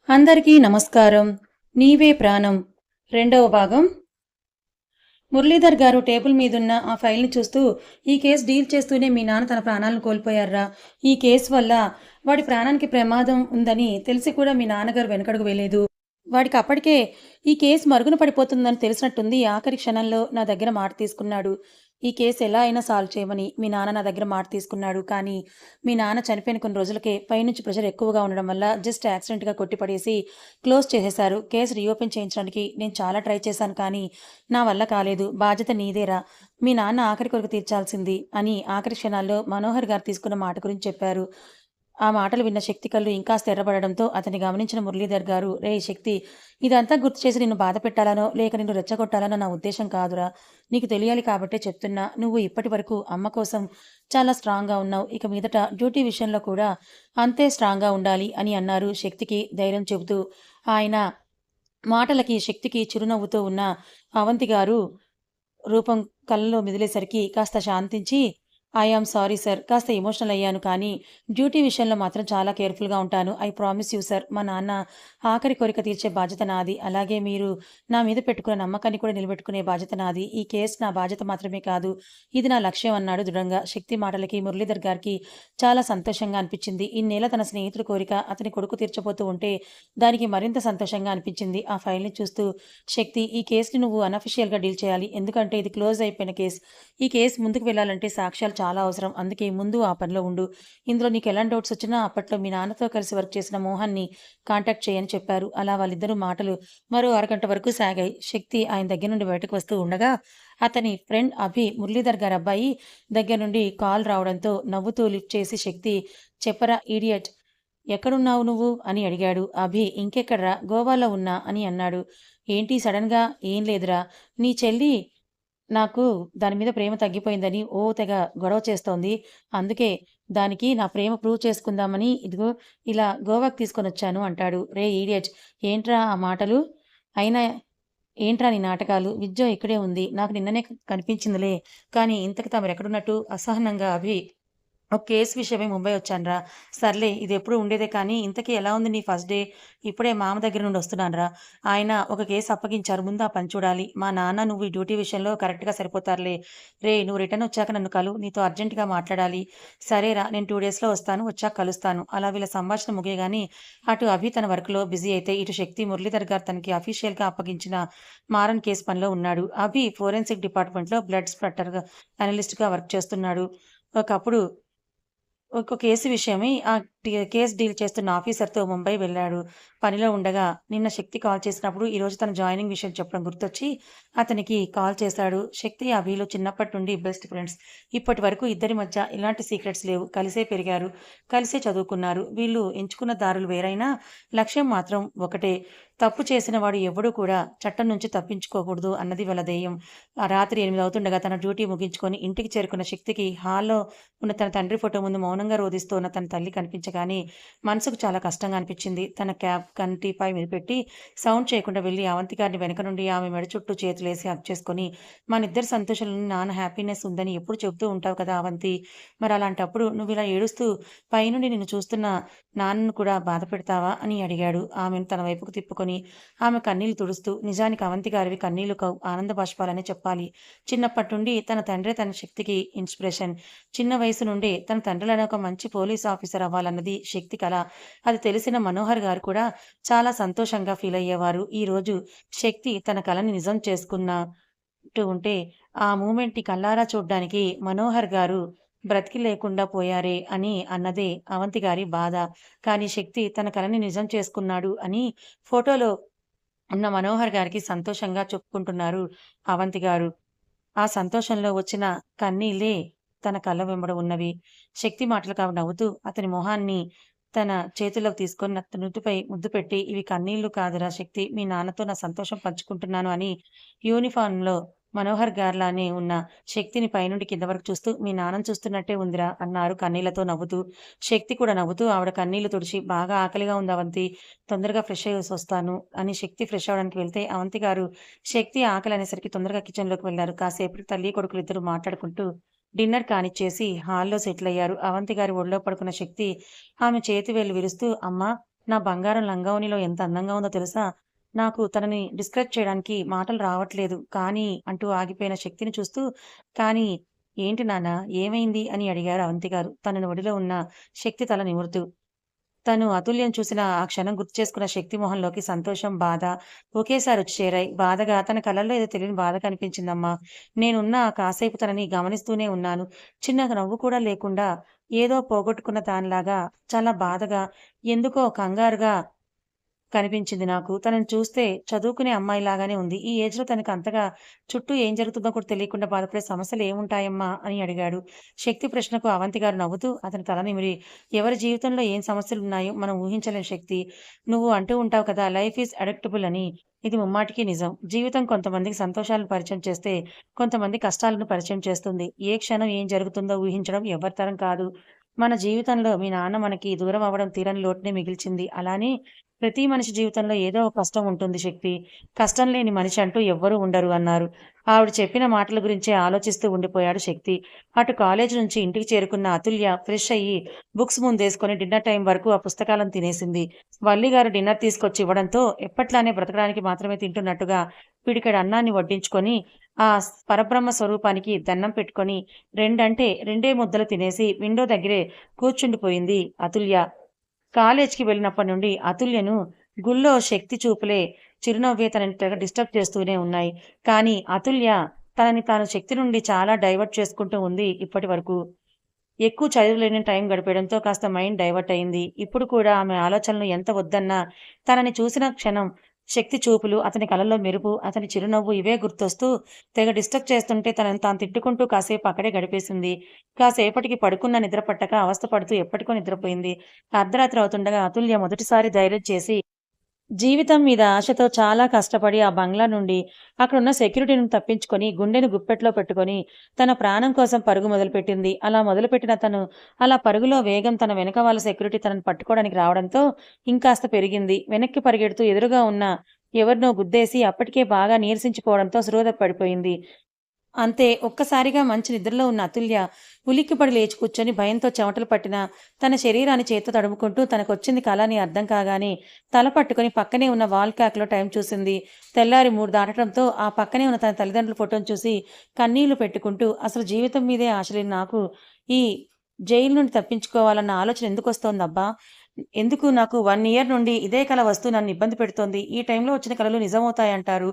అందరికీ నమస్కారం. నీవే ప్రాణం రెండవ భాగం. మురళీధర్ గారు టేబుల్ మీదున్న ఆ ఫైల్ని చూస్తూ, ఈ కేసు డీల్ చేస్తూనే మీ నాన్న తన ప్రాణాలను కోల్పోయారా? ఈ కేసు వల్ల వాడి ప్రాణానికి ప్రమాదం ఉందని తెలిసి కూడా మీ నాన్నగారు వెనకడుగు వేయలేదు. వాడికి అప్పటికే ఈ కేసు మరుగున పడిపోతుందని తెలిసినట్టుంది. ఆఖరి క్షణంలో నా దగ్గర మాట తీసుకున్నాడు. ఈ కేసు ఎలా అయినా సాల్వ్ చేయమని మీ నాన్న నా దగ్గర మాట తీసుకున్నాడు. కానీ మీ నాన్న చనిపోయిన కొన్ని రోజులకే పైనుంచి ప్రెషర్ ఎక్కువగా ఉండడం వల్ల జస్ట్ యాక్సిడెంట్గా కొట్టిపడేసి క్లోజ్ చేసేశారు. కేసు రీఓపెన్ చేయించడానికి నేను చాలా ట్రై చేశాను, కానీ నా వల్ల కాలేదు. బాధ్యత నీదేరా, మీ నాన్న ఆఖరి కొరకు తీర్చాల్సింది అని ఆఖరి క్షణాల్లో మనోహర్ గారు తీసుకున్న మాట గురించి చెప్పారు. ఆ మాటలు విన్న శక్తి కళ్ళు ఇంకాస్త ఎర్రబడడంతో అతన్ని గమనించిన మురళీధర్ గారు, రేయ్ శక్తి, ఇదంతా గుర్తు చేసి నిన్ను బాధ పెట్టాలనో లేక నిన్ను రెచ్చగొట్టాలనో నా ఉద్దేశం కాదురా. నీకు తెలియాలి కాబట్టే చెప్తున్నా. నువ్వు ఇప్పటి వరకు అమ్మ కోసం చాలా స్ట్రాంగ్గా ఉన్నావు. ఇక మీదట డ్యూటీ విషయంలో కూడా అంతే స్ట్రాంగ్గా ఉండాలి అని అన్నారు శక్తికి ధైర్యం చెబుతూ. ఆయన మాటలకి శక్తికి చిరునవ్వుతో ఉన్న అవంతి గారు రూపం కళ్ళలో మెదిలేసరికి కాస్త శాంతించి, ఐ యామ్ సారీ సార్, కాస్త ఎమోషనల్ అయ్యాను, కానీ డ్యూటీ విషయంలో మాత్రం చాలా కేర్ఫుల్గా ఉంటాను. ఐ ప్రామిస్ యూ సార్, మా నాన్న ఆఖరి కోరిక తీర్చే బాధ్యత నాది. అలాగే మీరు నా మీద పెట్టుకున్న నమ్మకాన్ని కూడా నిలబెట్టుకునే బాధ్యత నాది. ఈ కేసు నా బాధ్యత మాత్రమే కాదు, ఇది నా లక్ష్యం అన్నాడు దృఢంగా. శక్తి మాటలకి మురళీధర్ గారికి చాలా సంతోషంగా అనిపించింది. ఇన్నేళ్ల తన స్నేహితుడి కోరిక అతని కొడుకు తీర్చబోతూ ఉంటే దానికి మరింత సంతోషంగా అనిపించింది. ఆ ఫైల్ని చూస్తూ, శక్తి, ఈ కేసుని నువ్వు అనఫిషియల్గా డీల్ చేయాలి. ఎందుకంటే ఇది క్లోజ్ అయిపోయిన కేసు. ఈ కేసు ముందుకు వెళ్ళాలంటే సాక్ష్యాలు చాలా అవసరం. అందుకే ముందు ఆ పనిలో ఉండు. ఇందులో నీకు ఎలాంటి డౌట్స్ వచ్చినా అప్పట్లో మీ నాన్నతో కలిసి వర్క్ చేసిన మోహన్ని కాంటాక్ట్ చేయని చెప్పారు. అలా వాళ్ళిద్దరూ మాటలు మరో అరగంట వరకు సాగాయి. శక్తి ఆయన దగ్గర నుండి బయటకు వస్తూ ఉండగా అతని ఫ్రెండ్ అభి, మురళీధర్ గారి అబ్బాయి దగ్గర నుండి కాల్ రావడంతో నవ్వుతూ లిఫ్ట్ చేసి, శక్తి, చెప్పరా ఈడియట్, ఎక్కడున్నావు నువ్వు అని అడిగాడు. అభి, ఇంకెక్కడ్రా, గోవాలో ఉన్నా అని అన్నాడు. ఏంటి సడన్గా? ఏం లేదురా, నీ చెల్లి నాకు దాని మీద ప్రేమ తగ్గిపోయిందని తెగ గొడవ చేస్తోంది. అందుకే దానికి నా ప్రేమ ప్రూవ్ చేసుకుందామని ఇదిగో ఇలా గోవాకి తీసుకొనొచ్చాను అంటాడు. రేయ్ ఈడియట్, ఏంట్రా ఆ మాటలు? అయినా ఏంట్రా నీ నాటకాలు? విజ్జో ఇక్కడే ఉంది. నాకు నిన్ననే కనిపించిందిలే. కానీ ఇంతకి తమరెక్కడున్నట్టు? అసహనంగా అభి, ఒక కేస్ విషయమై ముంబై వచ్చానురా. సర్లే, ఇదెప్పుడూ ఉండేదే, కానీ ఇంతకీ ఎలా ఉంది నీ ఫస్ట్ డే? ఇప్పుడే మామ దగ్గర నుండి వస్తున్నానురా. ఆయన ఒక కేసు అప్పగించారు. ముందు ఆ పని చూడాలి. మా నాన్న నువ్వు ఈ డ్యూటీ విషయంలో కరెక్ట్‌గా సరిపోతారులే. రేయ్, నువ్వు రిటర్న్ వచ్చాక నన్ను నీతో అర్జెంట్‌గా మాట్లాడాలి. సరేరా, నేను 2 డేస్‌లో వస్తాను. వచ్చాక కలుస్తాను. అలా వీళ్ళ సంభాషణ ముగియగానే అటు అభి తన వర్క్‌లో బిజీ అయితే, ఇటు శక్తి మురళీధర్ గారు తనకి అఫీషియల్‌గా అప్పగించిన మారన్ కేసు పనిలో ఉన్నాడు. అభి ఫోరెన్సిక్ డిపార్ట్మెంట్‌లో బ్లడ్ స్ప్లట్టర్‌గా అనలిస్ట్‌గా వర్క్ చేస్తున్నాడు. ఒకప్పుడు ఒక కేసు విషయమై కేస్ డీల్ చేస్తున్న ఆఫీసర్‌తో ముంబై వెళ్ళాడు. పనిలో ఉండగా నిన్న శక్తి కాల్ చేసినప్పుడు ఈరోజు తన జాయినింగ్ విషయం చెప్పడం గుర్తొచ్చి అతనికి కాల్ చేశాడు. శక్తి, అభిలు చిన్నప్పటి నుండి బెస్ట్ ఫ్రెండ్స్. ఇప్పటి వరకు ఇద్దరి మధ్య ఇలాంటి సీక్రెట్స్ లేవు. కలిసే పెరిగారు, కలిసే చదువుకున్నారు. వీళ్ళు ఎంచుకున్న దారులు వేరైనా లక్ష్యం మాత్రం ఒకటే. తప్పు చేసిన వాడు ఎవ్వడూ కూడా చట్టం నుంచి తప్పించుకోకూడదు అన్నది వాళ్ళ ధ్యేయం. ఆ రాత్రి 8 అవుతుండగా తన డ్యూటీ ముగించుకొని ఇంటికి చేరుకున్న శక్తికి హాల్‌లో ఉన్న తన తండ్రి ఫోటో ముందు మౌనంగా రోదిస్తూ ఉన్న తన తల్లి కనిపించగానే మనసుకు చాలా కష్టంగా అనిపించింది. తన క్యాప్ కంటిపై మీద పెట్టి సౌండ్ చేయకుండా వెళ్లి అవంతి గారిని వెనక నుండి ఆమె మెడ చుట్టూ చేతులేసి హగ్ చేసుకొని, మనిద్దరి సంతోషంలో నాన్న హ్యాపీనెస్ ఉందని ఎప్పుడు చెబుతూ ఉంటావు కదా అవంతి, మరి అలాంటప్పుడు నువ్వు ఇలా ఏడుస్తూ పైనుండి నిన్ను చూస్తున్న నాన్నను కూడా బాధ పెడతావా అని అడిగాడు. ఆమెను తన వైపుకు తిప్పుకొని ఆమె కన్నీళ్లు తుడుస్తూ, నిజానికి అవంతి గారివి కన్నీళ్లు కావు, ఆనంద బాష్పాలనే చెప్పాలి. చిన్నప్పటి నుండి తన తండ్రే తన శక్తికి ఇన్స్పిరేషన్. చిన్న వయసు నుండే తన తండ్రిలానే ఒక మంచి పోలీస్ ఆఫీసర్ అవ్వాలన్నది శక్తి కల. అది తెలిసిన మనోహర్ గారు కూడా చాలా సంతోషంగా ఫీల్ అయ్యేవారు. ఈరోజు శక్తి తన కలని నిజం చేసుకున్నట్టు ఉంటే ఆ మూమెంట్‌ని కళ్ళారా చూడ్డానికి మనోహర్ గారు బ్రతికి లేకుండా పోయారే అని అన్నదే అవంతి గారి బాధ. కానీ శక్తి తన కలని నిజం చేసుకున్నాడు అని ఫోటోలో ఉన్న మనోహర్ గారికి సంతోషంగా చెప్పుకుంటున్నారు అవంతి గారు. ఆ సంతోషంలో వచ్చిన కన్నీళ్ళే తన కళ్ళ వెంబడ ఉన్నవి. శక్తి మాటలకు ఆమె నవ్వుతూ అతని మొహాన్ని తన చేతుల్లోకి తీసుకొని అతని నుదుటిపై ముద్దు పెట్టి, ఇవి కన్నీళ్లు కాదురా శక్తి, మీ నాన్నతో నా సంతోషం పంచుకుంటున్నాను అని యూనిఫారంలో మనోహర్ గారిలానే ఉన్న శక్తిని పైనుండి కింద వరకు చూస్తూ, మీ నాన్నని చూస్తున్నట్టే ఉందిరా అన్నారు కన్నీళ్లతో నవ్వుతూ. శక్తి కూడా నవ్వుతూ ఆవిడ కన్నీళ్లు తుడిచి, బాగా ఆకలిగా ఉంది అవంతి, తొందరగా ఫ్రెష్ అయ్యేసి వస్తాను అని శక్తి ఫ్రెష్ అవ్వడానికి వెళ్తే, అవంతి గారు శక్తి ఆకలి అనేసరికి తొందరగా కిచెన్‌లోకి వెళ్లారు. కాసేపటికి తల్లి కొడుకులు ఇద్దరు మాట్లాడుకుంటూ డిన్నర్ కానిచ్చేసి హాల్‌లో సెటిల్ అయ్యారు. అవంతి గారి ఒడిలో పడుకున్న శక్తి ఆమె చేతి వేళ్లు విరుస్తూ, అమ్మా, నా బంగారం లంగావోణిలో ఎంత అందంగా ఉందో తెలుసా? నాకు తనని డిస్క్రైబ్ చేయడానికి మాటలు రావట్లేదు. కానీ అంటూ ఆగిపోయిన శక్తిని చూస్తూ, కానీ ఏంటి నాన్న ఏమైంది? అని అడిగారు అవంతి గారు. తన ఒడిలో ఉన్న శక్తి తల నిమురుతూ. తను అతుల్యను చూసిన ఆ క్షణం గుర్తు చేసుకున్న శక్తి మొహంలోకి సంతోషం, బాధ ఒకేసారి వచ్చి చేరాయి. బాధగా తన కళ్ళల్లో ఏదో తెలియని బాధ కనిపించిందమ్మా. నేనున్న ఆ కాసేపు తనని గమనిస్తూనే ఉన్నాను. చిన్న నవ్వు కూడా లేకుండా ఏదో పోగొట్టుకున్న దానిలాగా చాలా బాధగా, ఎందుకో కంగారుగా కనిపించింది నాకు. తనని చూస్తే చదువుకునే అమ్మాయిలాగానే ఉంది. ఈ ఏజ్‌లో తనకి అంతగా చుట్టూ ఏం జరుగుతుందో కూడా తెలియకుండా బాధపడే సమస్యలేముంటాయమ్మా? అని అడిగాడు. శక్తి ప్రశ్నకు అవంతి గారు నవ్వుతూ అతని తల నిమిరి, ఎవరి జీవితంలో ఏం సమస్యలున్నాయో మనం ఊహించలేం శక్తి. నువ్వు అంటూ ఉంటావు కదా! లైఫ్ ఈజ్ అడిక్టబుల్ అని. ఇది ముమ్మాటికి నిజం. జీవితం కొంతమందికి సంతోషాలను పరిచయం చేస్తే, కొంతమంది కష్టాలను పరిచయం చేస్తుంది. ఏ క్షణం ఏం జరుగుతుందో ఊహించడం ఎవ్వరి తరం కాదు. మన జీవితంలో మీ నాన్న మనకి దూరం అవ్వడం తీరని లోటునే మిగిల్చింది. అలానే ప్రతి మనిషి జీవితంలో ఏదో ఒక కష్టం ఉంటుంది శక్తి. కష్టం లేని మనిషి అంటూ ఎవ్వరూ ఉండరు అన్నారు. ఆవిడ చెప్పిన మాటల గురించే ఆలోచిస్తూ ఉండిపోయాడు శక్తి. అటు కాలేజీ నుంచి ఇంటికి చేరుకున్న అతుల్య ఫ్రెష్ అయ్యి బుక్స్ ముందేసుకొని డిన్నర్ టైం వరకు ఆ పుస్తకాలను తినేసింది. వల్లి గారు డిన్నర్ తీసుకొచ్చి ఇవ్వడంతో ఎప్పట్లానే బ్రతకడానికి మాత్రమే తింటున్నట్టుగా పిడికెడు అన్నాన్ని వడ్డించుకొని ఆ పరబ్రహ్మ స్వరూపానికి దండం పెట్టుకొని రెండంటే రెండే ముద్దలు తినేసి విండో దగ్గరే కూర్చుండిపోయింది అతుల్య. కాలేజ్‌కి వెళ్ళినప్పటి నుండి అతుల్యను గుళ్ళో శక్తి చూపులే చిరునవ్వే తనని తెగ డిస్టర్బ్ చేస్తూనే ఉన్నాయి. కానీ అతుల్య తనని తాను శక్తి నుండి చాలా డైవర్ట్ చేసుకుంటూ ఉంది ఇప్పటి వరకు. ఎక్కువ చదువులేని టైం గడిపేయడంతో కాస్త మైండ్ డైవర్ట్ అయింది. ఇప్పుడు కూడా ఆమె ఆలోచనలు ఎంత వద్దన్నా తనని చూసిన క్షణం శక్తి చూపులు, అతని కళ్ళల్లో మెరుపు, అతని చిరునవ్వు ఇవే గుర్తొస్తూ తెగ డిస్టర్బ్ చేస్తుంటే తనని తాను తిట్టుకుంటూ కాసేపు అక్కడే గడిపేసింది. కాసేపటికి పడుకున్న నిద్ర పట్టక అవస్థ పడుతూ ఎప్పటికో నిద్రపోయింది. అర్ధరాత్రి అవుతుండగా అతుల్య మొదటిసారి ధైర్యం చేసి జీవితం మీద ఆశతో చాలా కష్టపడి ఆ బంగ్లా నుండి అక్కడున్న సెక్యూరిటీని తప్పించుకొని గుండెను గుప్పెట్లో పెట్టుకొని తన ప్రాణం కోసం పరుగు మొదలుపెట్టింది. అలా మొదలుపెట్టిన తను అలా పరుగులో వేగం తన వెనక వాళ్ళ సెక్యూరిటీ తనని పట్టుకోవడానికి రావడంతో ఇంకాస్త పెరిగింది. వెనక్కి పరిగెడుతూ ఎదురుగా ఉన్న ఎవరినో గుద్దేసి అప్పటికే బాగా నీరసించిపోవడంతో స్పృహ పడిపోయింది. అంతే ఒక్కసారిగా మంచి నిద్రలో ఉన్న అతుల్య ఉలిక్కిపడి లేచి కూర్చొని భయంతో చెమటలు పట్టిన తన శరీరాన్ని చేత్తో తడుముకుంటూ తనకొచ్చింది కల అని అర్థం కాగానే తల పట్టుకుని పక్కనే ఉన్న వాల్ క్లాక్‌లో టైం చూసింది. తెల్లారి 3 దాటడంతో ఆ పక్కనే ఉన్న తన తల్లిదండ్రుల ఫోటోను చూసి కన్నీళ్లు పెట్టుకుంటూ అసలు జీవితం మీదే ఆశ లేని నాకు ఈ జైలు నుండి తప్పించుకోవాలన్న ఆలోచన ఎందుకొస్తోందబ్బా? ఎందుకు నాకు 1 ఇయర్ నుండి ఇదే కల వస్తూ నన్ను ఇబ్బంది పెడుతోంది. ఈ టైంలో వచ్చిన కలలు నిజమవుతాయంటారు.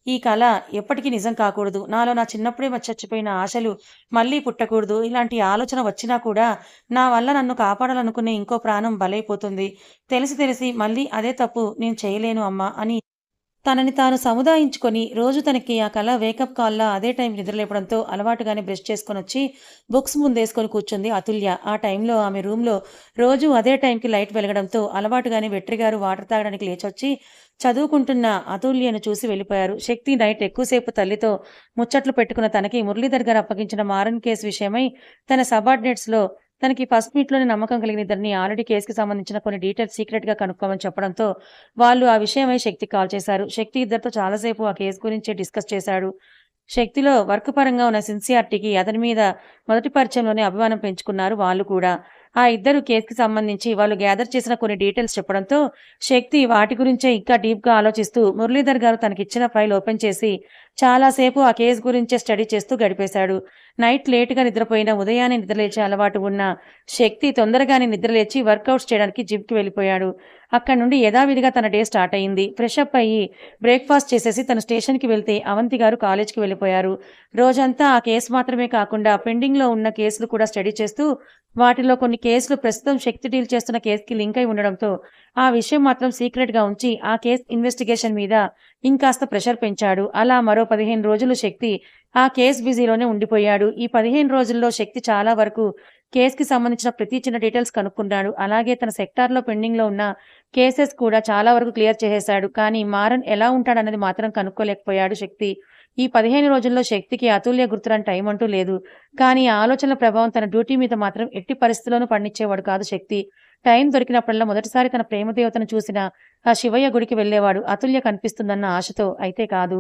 ఈ కల ఎప్పటికీ నిజం కాకూడదు. నాలో నా చిన్నప్పుడే చచ్చిపోయిన ఆశలు మళ్ళీ పుట్టకూడదు. ఇలాంటి ఆలోచన వచ్చినా కూడా నా వల్ల నన్ను కాపాడాలనుకునే ఇంకో ప్రాణం బలైపోతుంది. తెలిసి తెలిసి మళ్ళీ అదే తప్పు నేను చేయలేను అమ్మా అని తనని తాను సముదాయించుకొని రోజు తనకి ఆ కల వేకప్ కాల్‌లా అదే టైంకి నిద్రలేపడంతో అలవాటుగానే బ్రష్ చేసుకొనొచ్చి బుక్స్ ముందేసుకొని కూర్చుంది అతుల్య. ఆ టైంలో ఆమె రూమ్‌లో రోజూ అదే టైంకి లైట్ వెలగడంతో అలవాటుగానే వెట్రిగారు వాటర్ తాగడానికి లేచొచ్చి చదువుకుంటున్న అతుల్యను చూసి వెళ్ళిపోయారు. శక్తి నైట్ ఎక్కువసేపు తల్లితో ముచ్చట్లు పెట్టుకున్న తనకి మురళీధర్ గారు అప్పగించిన మారన్ కేసు విషయమై తన సబార్డినేట్స్‌లో తనకి ఫస్ట్ మీట్‌లోనే నమ్మకం కలిగిన ఇద్దరిని ఆల్రెడీ కేస్‌కి సంబంధించిన కొన్ని డీటెయిల్స్ సీక్రెట్‌గా కనుక్కోమని చెప్పడంతో వాళ్ళు ఆ విషయమై శక్తికి కాల్ చేశారు. శక్తి ఇద్దరితో చాలా సేపు ఆ కేసు గురించే డిస్కస్ చేశాడు. శక్తిలో వర్క్ పరంగా ఉన్న సిన్సియారిటీకి అతని మీద మొదటి పరిచయంలోనే అభిమానం పెంచుకున్నారు వాళ్ళు కూడా. ఆ ఇద్దరు కేస్‌కి సంబంధించి వాళ్ళు గ్యాదర్ చేసిన కొన్ని డీటెయిల్స్ చెప్పడంతో శక్తి వాటి గురించే ఇంకా డీప్‌గా ఆలోచిస్తూ మురళీధర్ గారు తనకిచ్చిన ఫైల్ ఓపెన్ చేసి చాలా సేపు ఆ కేసు గురించే స్టడీ చేస్తూ గడిపేశాడు. నైట్ లేట్‌గా నిద్రపోయినా ఉదయాన్నే నిద్రలేచే అలవాటు ఉన్న శక్తి తొందరగానే నిద్రలేచి వర్కౌట్స్ చేయడానికి జిమ్‌కి వెళ్ళిపోయాడు. అక్కడి నుండి యథావిధిగా తన డే స్టార్ట్ అయింది. ఫ్రెష్ అప్ అయ్యి బ్రేక్‌ఫాస్ట్ చేసేసి తను స్టేషన్‌కి వెళ్తే అవంతి గారు కాలేజ్‌కి వెళ్ళిపోయారు. రోజంతా ఆ కేసు మాత్రమే కాకుండా పెండింగ్‌లో ఉన్న కేసులు కూడా స్టడీ చేస్తూ వాటిలో కొన్ని కేసులు ప్రస్తుతం శక్తి డీల్ చేస్తున్న కేసుకి లింక్ అయి ఉండడంతో ఆ విషయం మాత్రం సీక్రెట్‌గా ఉంచి ఆ కేస్ ఇన్వెస్టిగేషన్ మీద ఇంకాస్త ప్రెషర్ పెంచాడు. అలా మరో 15 రోజులు శక్తి ఆ కేస్ బిజీలోనే ఉండిపోయాడు. ఈ 15 రోజుల్లో శక్తి చాలా వరకు కేస్‌కి సంబంధించిన ప్రతి చిన్న డీటెయిల్స్ కనుక్కున్నాడు. అలాగే తన సెక్టార్‌లో పెండింగ్‌లో ఉన్న కేసెస్ కూడా చాలా వరకు క్లియర్ చేసేశాడు. కానీ మారన్ ఎలా ఉంటాడన్నది మాత్రం కనుక్కోలేకపోయాడు శక్తి. ఈ 15 రోజుల్లో శక్తికి అతుల్య గుర్తురాని టైం అంటూ లేదు. కానీ ఆ ఆలోచనల ప్రభావం తన డ్యూటీ మీద మాత్రం ఎట్టి పరిస్థితుల్లోనూ పడనిచ్చేవాడు కాదు శక్తి. టైం దొరికినప్పుడల్లా మొదటిసారి తన ప్రేమ దేవతను చూసిన ఆ శివయ్య గుడికి వెళ్ళేవాడు. అతుల్య కనిపిస్తుందన్న ఆశతో. అయితే కాదు.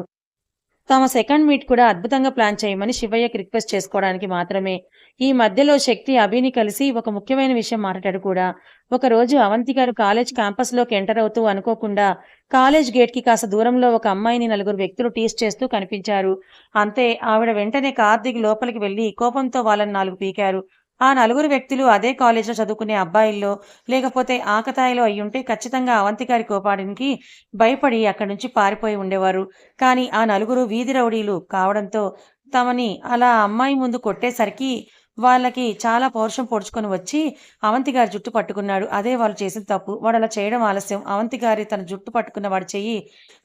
తమ సెకండ్ మీట్ కూడా అద్భుతంగా ప్లాన్ చేయమని శివయ్యకి రిక్వెస్ట్ చేసుకోవడానికి మాత్రమే. ఈ మధ్యలో శక్తి, అభిని కలిసి ఒక ముఖ్యమైన విషయం మాట్లాడాడు కూడా. ఒకరోజు అవంతి గారు కాలేజ్ క్యాంపస్‌లోకి ఎంటర్ అవుతూ అనుకోకుండా కాలేజ్ గేట్‌కి కాస్త దూరంలో ఒక అమ్మాయిని నలుగురు వ్యక్తులు టీజ్ చేస్తూ కనిపించారు. అంతే ఆవిడ వెంటనే కారు దిగి లోపలికి వెళ్లి కోపంతో వాళ్ళని 4 పీకారు. ఆ నలుగురు వ్యక్తులు అదే కాలేజ్‌లో చదువుకునే అబ్బాయిల్లో, లేకపోతే ఆకతాయిలో అయ్యుంటే ఖచ్చితంగా అవంతి గారి కోపానికి భయపడి అక్కడి నుంచి పారిపోయి ఉండేవారు. కానీ ఆ నలుగురు వీధి రౌడీలు కావడంతో తమని అలా ఆ అమ్మాయి ముందు కొట్టేసరికి వాళ్ళకి చాలా పౌరుషం పొడుచుకొని వచ్చి అవంతి గారి జుట్టు పట్టుకున్నాడు. అదే వాళ్ళు చేసిన తప్పు. వాడలా చేయడం ఆలస్యం. అవంతి గారి తన జుట్టు పట్టుకున్న వాడి చెయ్యి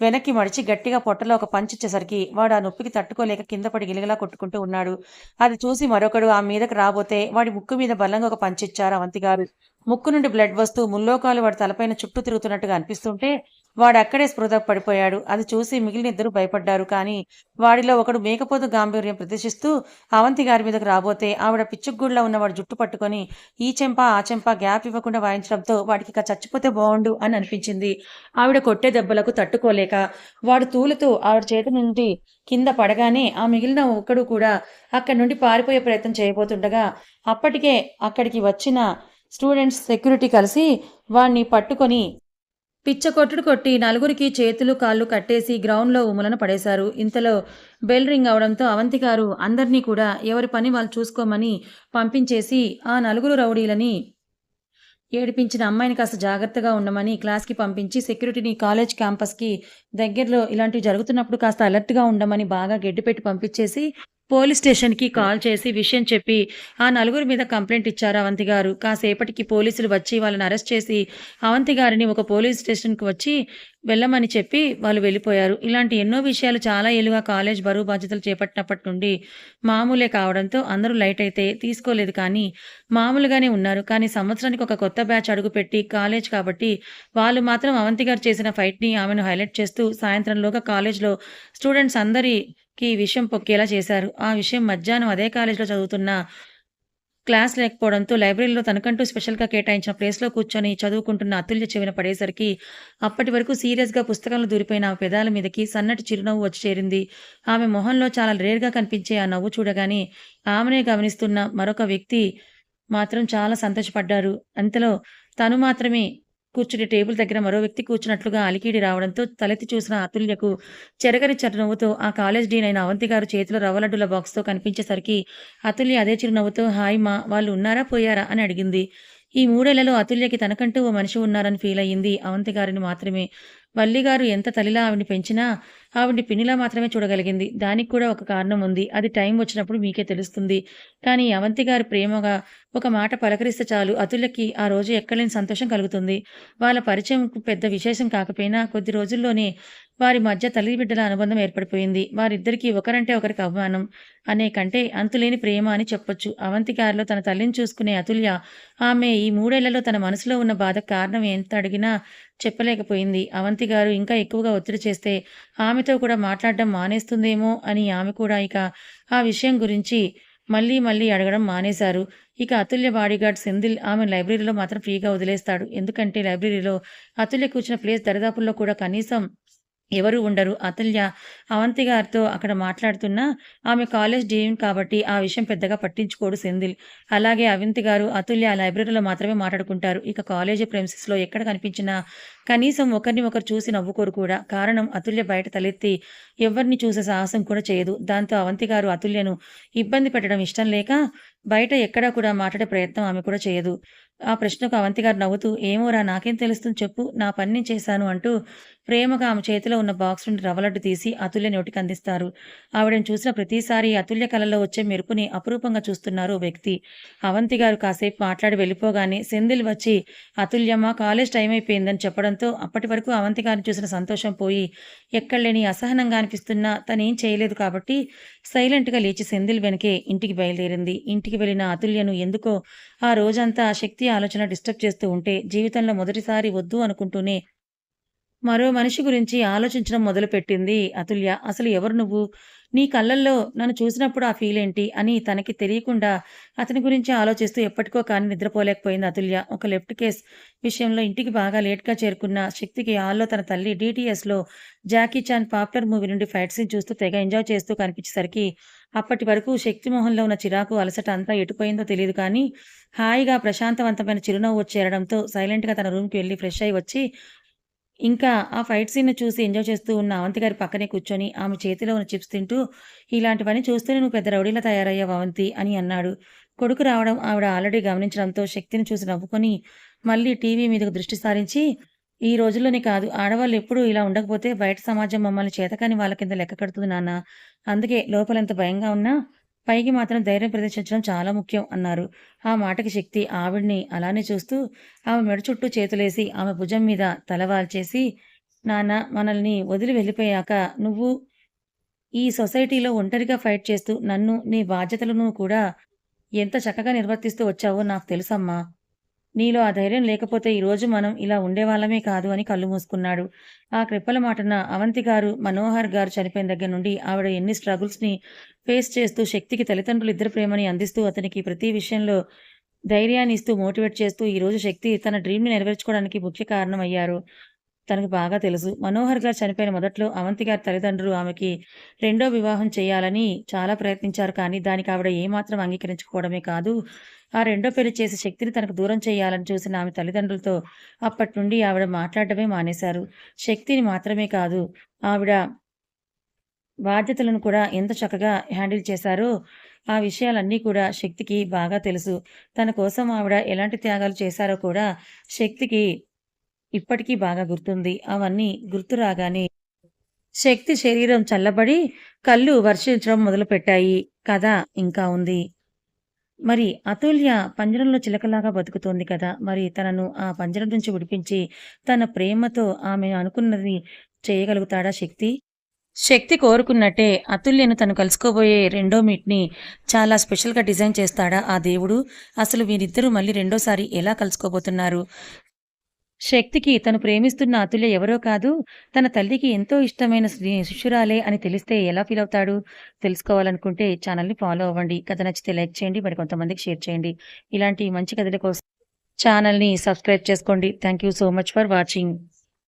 వెనక్కి మడిచి గట్టిగా పొట్టలో ఒక పంచిచ్చేసరికి వాడు ఆ నొప్పికి తట్టుకోలేక కింద పడి గిలగిలా కొట్టుకుంటూ ఉన్నాడు. అది చూసి మరొకడు ఆ మీదకి రాబోతే వాడి ముక్కు మీద బలంగా ఒక పంచిచ్చారు అవంతి గారు. ముక్కు నుండి బ్లడ్ వస్తూ ముల్లోకాలు వాడి తలపైన చుట్టూ తిరుగుతున్నట్టుగా అనిపిస్తుంటే వాడక్కడే స్పృహ పడిపోయాడు. అది చూసి మిగిలిన ఇద్దరు భయపడ్డారు. కానీ వాడిలో ఒకడు మేకపోతు గాంభీర్యం ప్రదర్శిస్తూ అవంతి గారి మీదకు రాబోతే ఆవిడ పిచ్చుగుళ్ళ ఉన్న వాడి జుట్టు పట్టుకొని ఈ చెంప ఆ చెంప గ్యాప్ ఇవ్వకుండా వాయించడంతో వాడికి ఇక చచ్చిపోతే బావుండు అని అనిపించింది. ఆవిడ కొట్టే దెబ్బలకు తట్టుకోలేక వాడు తూలుతూ ఆవిడ చేతి నుండి కింద పడగానే ఆ మిగిలిన ఒక్కడు కూడా అక్కడి నుండి పారిపోయే ప్రయత్నం చేయబోతుండగా అప్పటికే అక్కడికి వచ్చిన స్టూడెంట్స్, సెక్యూరిటీ కలిసి వాణ్ణి పట్టుకొని పిచ్చకొట్టుడు కొట్టి నలుగురికి చేతులు, కాళ్ళు కట్టేసి గ్రౌండ్‌లో ఉమ్ములన పడేశారు. ఇంతలో బెల్ రింగ్ అవడంతో అవంతి గారు అందరినీ కూడా ఎవరి పని వాళ్ళు చూసుకోమని పంపించేసి ఆ నలుగురు రౌడీలని ఏడిపించిన అమ్మాయిని కాస్త జాగ్రత్తగా ఉండమని క్లాస్‌కి పంపించి సెక్యూరిటీని కాలేజ్ క్యాంపస్‌కి దగ్గరలో ఇలాంటివి జరుగుతున్నప్పుడు కాస్త అలర్ట్‌గా ఉండమని బాగా గడ్డిపెట్టి పంపించేసి పోలీస్ స్టేషన్‌కి కాల్ చేసి విషయం చెప్పి ఆ నలుగురి మీద కంప్లెయింట్ ఇచ్చారు అవంతి గారు. కాసేపటికి పోలీసులు వచ్చి వాళ్ళని అరెస్ట్ చేసి అవంతి గారిని ఒక పోలీస్ స్టేషన్‌కి వచ్చి వెళ్ళమని చెప్పి వాళ్ళు వెళ్ళిపోయారు. ఇలాంటి ఎన్నో విషయాలు చాలా ఏళ్లుగా కాలేజ్ బరువు బాధ్యతలు చేపట్టినప్పటి నుండి మామూలే కావడంతో అందరూ లైట్ అయితే తీసుకోలేదు కానీ మామూలుగానే ఉన్నారు. కానీ సంవత్సరానికి ఒక కొత్త బ్యాచ్ అడుగుపెట్టి కాలేజ్ కాబట్టి వాళ్ళు మాత్రం అవంతి గారు చేసిన ఫైట్‌ని ఆమెను హైలైట్ చేస్తూ సాయంత్రంలోగా కాలేజ్‌లో స్టూడెంట్స్ అందరికీ ఈ విషయం పొక్కేలా చేశారు. ఆ విషయం మధ్యాహ్నం అదే కాలేజ్‌లో చదువుతున్న క్లాస్ లేకపోవడంతో లైబ్రరీలో తనకంటూ స్పెషల్‌గా కేటాయించిన ప్లేస్‌లో కూర్చొని చదువుకుంటున్న అతుల్య చెవిన పడేసరికి అప్పటి వరకు సీరియస్‌గా పుస్తకంలో దూరిపోయిన ఆమె పెదాల మీదకి సన్నటి చిరునవ్వు వచ్చి చేరింది. ఆమె మొహంలో చాలా రేర్‌గా కనిపించే ఆ నవ్వు చూడగానే ఆమెనే గమనిస్తున్న మరొక వ్యక్తి మాత్రం చాలా సంతోషపడ్డారు. అంతలో తను మాత్రమే కూర్చునే టేబుల్ దగ్గర మరో వ్యక్తి కూర్చున్నట్లుగా అలికిడి రావడంతో తలెత్తి చూసిన అతుల్యకు చెరగని చిరునవ్వుతో ఆ కాలేజ్ డీన్ అయిన అవంతి గారు చేతిలో రవ్వ లడ్డూల బాక్స్‌తో కనిపించేసరికి అతుల్య అదే చిరునవ్వుతో హాయ్ మా! వాళ్ళు ఉన్నారా? పోయారా? అని అడిగింది. ఈ 3 ఏళ్లలో అతుల్యకి తనకంటూ ఓ మనిషి ఉన్నారని ఫీలయ్యింది అవంతి గారిని మాత్రమే. వల్లి గారు ఎంత తల్లిలా ఆవిడని పెంచినా ఆవిడ్ని పిన్నిలా మాత్రమే చూడగలిగింది. దానికి కూడా ఒక కారణం ఉంది. అది టైం వచ్చినప్పుడు మీకే తెలుస్తుంది. కానీ అవంతి గారు ప్రేమగా ఒక మాట పలకరిస్తే చాలు అతుల్యకి ఆ రోజు ఎక్కడలేని సంతోషం కలుగుతుంది. వాళ్ళ పరిచయం పెద్ద విశేషం కాకపోయినా కొద్ది రోజుల్లోనే వారి మధ్య తల్లి బిడ్డల అనుబంధం ఏర్పడిపోయింది. వారిద్దరికీ ఒకరంటే ఒకరికి అభిమానం అనే కంటే అంతులేని ప్రేమ అని చెప్పొచ్చు. అవంతి గారిలో తన తల్లిని చూసుకునే అతుల్య ఆమె ఈ 3 ఏళ్లలో తన మనసులో ఉన్న బాధకు కారణం ఎంత అడిగినా చెప్పలేకపోయింది. అవంతి గారు ఇంకా ఎక్కువగా ఒత్తిడి చేస్తే ఆమెతో కూడా మాట్లాడడం మానేస్తుందేమో అని ఆమె కూడా ఇక ఆ విషయం గురించి మళ్ళీ మళ్ళీ అడగడం మానేశారు. ఇక అతుల్య బాడీగార్డ్ సెంథిల్ ఆమెను లైబ్రరీలో మాత్రం ఫ్రీగా వదిలేస్తాడు. ఎందుకంటే లైబ్రరీలో అతుల్య కూర్చున్న ప్లేస్ దరిదాపుల్లో కూడా కనీసం ఎవరు ఉండరు. అతుల్య అవంతి గారితో అక్కడ మాట్లాడుతున్నా ఆమె కాలేజ్ డీన్ కాబట్టి ఆ విషయం పెద్దగా పట్టించుకోడు సెంథిల్. అలాగే అవంతి గారు, అతుల్య ఆ లైబ్రరీలో మాత్రమే మాట్లాడుకుంటారు. ఇక కాలేజీ ప్రెమిసెస్‌లో ఎక్కడ కనిపించినా కనీసం ఒకరిని ఒకరు చూసి నవ్వుకోరు కూడా. కారణం అతుల్య బయట తలెత్తి ఎవ్వరిని చూసే సాహసం కూడా చేయదు. దాంతో అవంతి గారు అతుల్యను ఇబ్బంది పెట్టడం ఇష్టం లేక బయట ఎక్కడా కూడా మాట్లాడే ప్రయత్నం ఆమె కూడా చేయదు. ఆ ప్రశ్నకు అవంతి గారు నవ్వుతూ "ఏమోరా నాకేం తెలుస్తుంది చెప్పు. నా పని నేను చేశాను" అంటూ ప్రేమగా ఆమె చేతిలో ఉన్న బాక్స్ నుండి రవ్వ లడ్డు తీసి అతుల్య నోటికి అందిస్తారు. ఆవిడను చూసిన ప్రతిసారి అతుల్య కళ్ళలో వచ్చే మెరుపుని అపురూపంగా చూస్తున్నారు ఓ వ్యక్తి. అవంతి గారు కాసేపు మాట్లాడి వెళ్ళిపోగానే సెంథిల్ వచ్చి అతుల్యమ్మ కాలేజ్ టైం అయిపోయిందని చెప్పడంతో అప్పటి వరకు అవంతి గారిని చూసిన సంతోషం పోయి ఎక్కడలేని అసహనంగా అనిపిస్తున్నా తనేం చేయలేదు కాబట్టి సైలెంట్‌గా లేచి సెంథిల్ వెనకే ఇంటికి బయలుదేరింది. ఇంటికి వెళ్ళిన అతుల్యను ఎందుకో ఆ రోజంతా శక్తి ఆలోచన డిస్టర్బ్ చేస్తూ ఉంటే జీవితంలో మొదటిసారి వద్దు అనుకుంటూనే మరో మనిషి గురించి ఆలోచించడం మొదలుపెట్టింది అతుల్య. "అసలు ఎవరు నువ్వు? నీ కళ్ళల్లో నన్ను చూసినప్పుడు ఆ ఫీలేంటి?" అని తనకి తెలియకుండా అతని గురించి ఆలోచిస్తూ ఎప్పటికో కానీ నిద్రపోలేకపోయింది అతుల్య. ఒక లెఫ్ట్ కేస్ విషయంలో ఇంటికి బాగా లేట్‌గా చేరుకున్న శక్తికి హాల్‌లో తన తల్లి డీటీఎస్‌లో 'జాకీ చాన్' పాపులర్ మూవీ నుండి ఫైట్ సీన్ చూస్తూ తెగ ఎంజాయ్ చేస్తూ కనిపించేసరికి అప్పటి వరకు శక్తి మొహంలో ఉన్న చిరాకు, అలసట అంతా ఎటుపోయిందో తెలీదు కానీ హాయిగా ప్రశాంతవంతమైన చిరునవ్వు వచ్చి చేరడంతో సైలెంట్‌గా తన రూమ్‌కి వెళ్లి ఫ్రెష్ అయ్యి వచ్చి ఇంకా ఆ ఫైట్ సీన్‌ని చూసి ఎంజాయ్ చేస్తూ ఉన్న అవంతి గారి పక్కనే కూర్చొని, ఆమె చేతిలో ఉన్న చిప్స్ తింటూ, "ఇలాంటివన్నీ చూస్తేనే నువ్వు పెద్ద రౌడీలా తయారయ్యావు అవంతి" అని అన్నాడు. కొడుకు రావడం ఆవిడ ఆల్రెడీ గమనించడంతో శక్తిని చూసి నవ్వుకొని, మళ్ళీ టీవీ మీదకు దృష్టి సారించి, "ఈ రోజుల్లోనే కాదు, ఆడవాళ్ళు ఎప్పుడూ ఇలా ఉండకపోతే బయట సమాజం మమ్మల్ని చేతకాని వాళ్ళ కింద లెక్క కడుతుంది నాన్న. అందుకే లోపలెంత భయంగా ఉన్నా, పైకి మాత్రం ధైర్యం ప్రదర్శించడం చాలా ముఖ్యం" అన్నారు. ఆ మాటకి శక్తి ఆవిడ్ని అలానే చూస్తూ ఆమె మెడ చుట్టూ చేతులేసి, ఆమె భుజం మీద తల వాల్చేసి, "నాన్న మనల్ని వదిలి వెళ్ళిపోయాక నువ్వు ఈ సొసైటీలో ఒంటరిగా ఫైట్ చేస్తూ నన్ను, నీ బాధ్యతలను కూడా ఎంత చక్కగా నిర్వర్తిస్తూ వచ్చావో నాకు తెలుసమ్మా. నీలో ఆ ధైర్యం లేకపోతే ఈరోజు మనం ఇలా ఉండేవాళ్ళమే కాదు" అని కళ్ళు మూసుకున్నాడు. ఆ క్రిప్పల మాటన అవంతి గారు, మనోహర్ గారు చనిపోయిన దగ్గర నుండి ఆవిడ ఎన్ని స్ట్రగుల్స్‌ని ఫేస్ చేస్తూ శక్తికి తల్లిదండ్రులు ఇద్దరి ప్రేమని అందిస్తూ అతనికి ప్రతి విషయంలో ధైర్యాన్ని ఇస్తూ, మోటివేట్ చేస్తూ ఈరోజు శక్తి తన డ్రీమ్‌ని నెరవేర్చుకోవడానికి ముఖ్య కారణమయ్యారు. తనకు బాగా తెలుసు. మనోహర్ గారు చనిపోయిన మొదట్లో అవంతి గారి తల్లిదండ్రులు ఆమెకి రెండో వివాహం చేయాలని చాలా ప్రయత్నించారు. కానీ దానికి ఆవిడ ఏమాత్రం అంగీకరించకపోవడమే కాదు, ఆ రెండో పెళ్లి చేసి శక్తిని తనకు దూరం చేయాలని చూసిన ఆమె తల్లిదండ్రులతో అప్పటినుండి ఆవిడ మాట్లాడడమే మానేశారు. శక్తిని మాత్రమే కాదు, ఆవిడ బాధ్యతలను కూడా ఎంత చక్కగా హ్యాండిల్ చేశారో, ఆ విషయాలన్నీ కూడా శక్తికి బాగా తెలుసు. తన కోసం ఆవిడ ఎలాంటి త్యాగాలు చేశారో కూడా శక్తికి ఇప్పటికీ బాగా గుర్తుంది. అవన్నీ గుర్తు రాగానే శక్తి శరీరం చల్లబడి కళ్ళు వర్షించడం మొదలుపెట్టాయి. కథ ఇంకా ఉంది. మరి అతుల్య పంజరంలో చిలకలాగా బతుకుతోంది కదా! మరి తనను ఆ పంజరం నుంచి విడిపించి, తన ప్రేమతో ఆమె అనుకున్నది చేయగలుగుతాడా శక్తి? శక్తి కోరుకున్నట్టే అతుల్యను తను కలుసుకోబోయే రెండో మీట్‌ని చాలా స్పెషల్‌గా డిజైన్ చేస్తాడా ఆ దేవుడు? అసలు వీరిద్దరూ మళ్ళీ రెండోసారి ఎలా కలుసుకోబోతున్నారు? శక్తికి తను ప్రేమిస్తున్న అతుల్య ఎవరో కాదు, తన తల్లికి ఎంతో ఇష్టమైన శిష్యురాలే అని తెలిస్తే ఎలా ఫీలవుతాడు? తెలుసుకోవాలనుకుంటే ఛానల్‌ని ఫాలో అవ్వండి. కథ నచ్చితే లైక్ చేయండి. మరికొంతమందికి షేర్ చేయండి. ఇలాంటి మంచి కథల కోసం ఛానల్‌ని సబ్స్క్రైబ్ చేసుకోండి. Thank you so much for watching.